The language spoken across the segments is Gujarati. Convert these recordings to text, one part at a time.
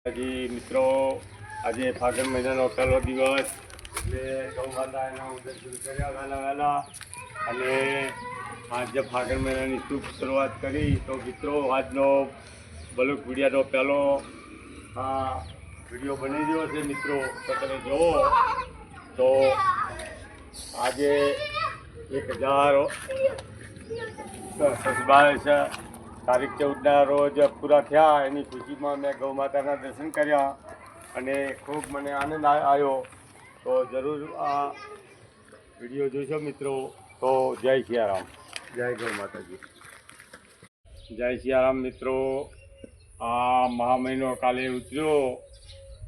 હજી મિત્રો આજે ફાગણ મહિનાનો પહેલો દિવસ એટલે ગૌ માતા એના દર્શન કર્યા વહેલા અને આજે ફાગણ મહિનાની શુભ શરૂઆત કરી. તો મિત્રો આજનો બ્લોગ વિડીયોનો પહેલો વિડીયો બની ગયો છે મિત્રો. તો તમે જુઓ તો આજે 1022 તારીખ 14ના રોજ પૂરા થયા. એની ખુશીમાં મેં ગૌ માતાના દર્શન કર્યા અને ખૂબ મને આનંદ આવ્યો. તો જરૂર આ વિડીયો જોશો મિત્રો. તો જય સિયારામ, જય ગૌ માતાજી, જય સિયારામ મિત્રો. આ મહા મહિનો કાલે ઉતર્યો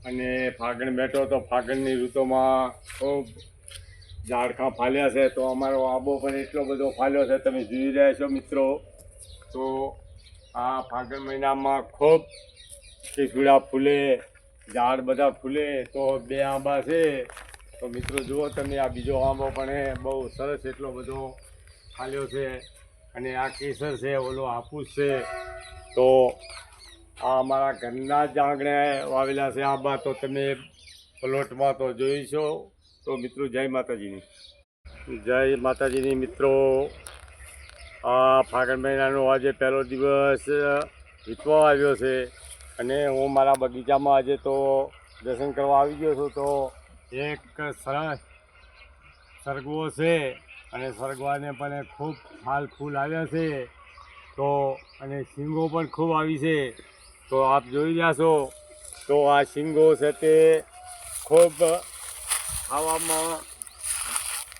અને ફાગણ બેઠો. તો ફાગણની ઋતુમાં ખૂબ ઝાડખાં ફાલ્યા છે. તો અમારો આબો પણ એટલો બધો ફાલ્યો છે, તમે જોઈ રહ્યા છો મિત્રો. તો આ ફાગણ મહિનામાં ખૂબ કેસુડા ફૂલે, ઝાડ બધા ફૂલે. તો 2 આંબા છે. તો મિત્રો જુઓ તમે, આ બીજો આંબો પણ બહુ સરસ એટલો બધો ફાલ્યો છે અને આ કેસર છે, ઓલો હાપૂસ છે. તો આ અમારા ઘરના જ આંગણે વાવેલા છે આંબા. તો તમે પ્લોટમાં તો જોઈશો. તો મિત્રો જય માતાજીની, જય માતાજીની મિત્રો. આ ફાગણ મહિનાનો આજે પહેલો દિવસ વીતવા આવ્યો છે અને હું મારા બગીચામાં આજે તો દર્શન કરવા આવી ગયો છું. તો એક સરસ સરગવો છે અને સરગવાને પણ ખૂબ ફૂલ આવ્યા છે. તો અને શીંગો પણ ખૂબ આવી છે. તો આપ જોઈ રહ્યા છો. તો આ શીંગો છે તે ખૂબ ખાવામાં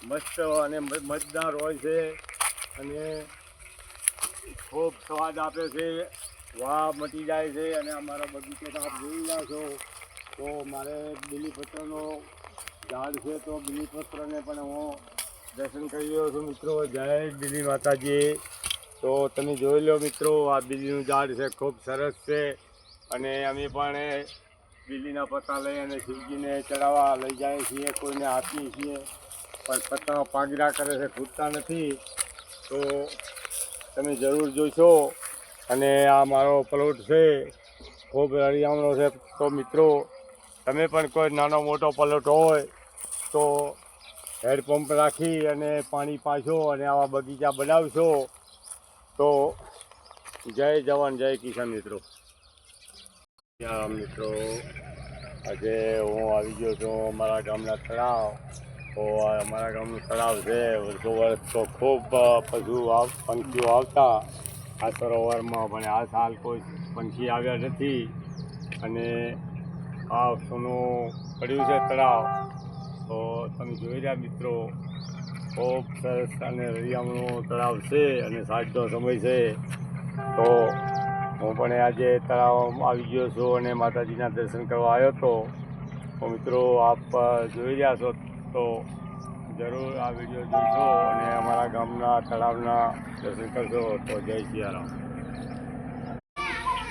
મસ્ત અને મજેદાર હોય છે અને ખૂબ સ્વાદ આપે છે. વાહ મટી જાય છે. અને અમારો બગીચો તો આપ જોઈ રહ્યા છો. તો મારે બીલીપત્રનો ઝાડ છે. તો બીલીપત્રને પણ હું દર્શન કરી રહ્યો છું મિત્રો. જય બીલી માતાજી. તો તમે જોઈ લો મિત્રો, આ બીલીનું ઝાડ છે, ખૂબ સરસ છે. અને અમે પણ બીલીના પત્તા લઈ અને શિવજીને ચડાવવા લઈ જાય છીએ, કોઈને આપીએ છીએ. પણ પત્તા પાંગરા કરે છે, ખૂટતા નથી. તો તમે જરૂર જોઈશો. અને આ મારો પ્લોટ છે, ખૂબ હરિયાળો છે. તો મિત્રો તમે પણ કોઈ નાનો મોટો પ્લોટ હોય તો હેડપંપ રાખી અને પાણી પાશો અને આવા બગીચા બનાવશો. તો જય જવાન જય કિસાન મિત્રો. મિત્રો આજે હું આવી ગયો છું અમારા ગામના તળાવ. તો અમારા ગામનું તળાવ છે. વર્ષો વર્ષ તો ખૂબ પંખીઓ આવતા આ સરોવરમાં, પણ આ સાલ કોઈ પંખી આવ્યા નથી. અને આ સોનું પડ્યું છે તળાવ. તો તમે જોઈ રહ્યા મિત્રો, ખૂબ સરસ અને હરિયાળું તળાવ છે અને સાંજનો સમય છે. તો હું પણ આજે તળાવમાં આવી ગયો છું અને માતાજીના દર્શન કરવા આવ્યો હતો. તો મિત્રો આપ જોઈ રહ્યા છો. તો જરૂર આ વિડીયો જોઈશો અને અમારા ગામના તળાવના દર્શન કરશો. તો જય સિયારામ,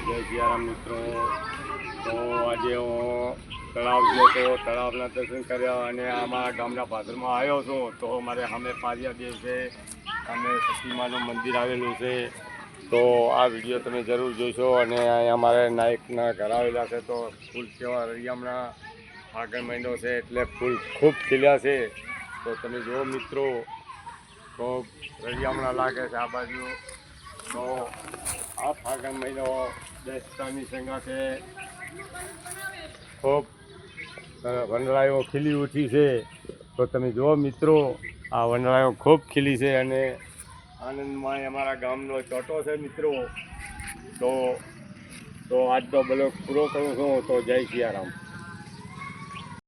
જય સિયારામ મિત્રો. તો આજે હું તળાવ ગયો તો તળાવના દર્શન કર્યા અને અમારા ગામના પાદરમાં આવ્યો છું. તો અમારે સામે પારિયા દેવ છે, સામે સતીમાનું મંદિર આવેલું છે. તો આ વિડીયો તમે જરૂર જોઈશો. અને અહીંયા અમારે નાયકના ઘર આવેલા છે. તો ફૂલ કેવા હરિયામણા, ફાગણ મહિનો છે એટલે ફૂલ ખૂબ ખીલ્યા છે. તો તમે જુઓ મિત્રો, ખૂબ હરિયામણા લાગે છે આ બાજુ. તો આ ફાગણ મહિનો બેસતાની સંગાથે ખૂબ વનરાયો ખીલી ઉઠી છે. તો તમે જુઓ મિત્રો, આ વનરાયો ખૂબ ખીલી છે અને આનંદમાં અમારા ગામનો ચોટો છે મિત્રો. તો આજનો બ્લોગ પૂરો કરું છું. તો જય સિયારામ.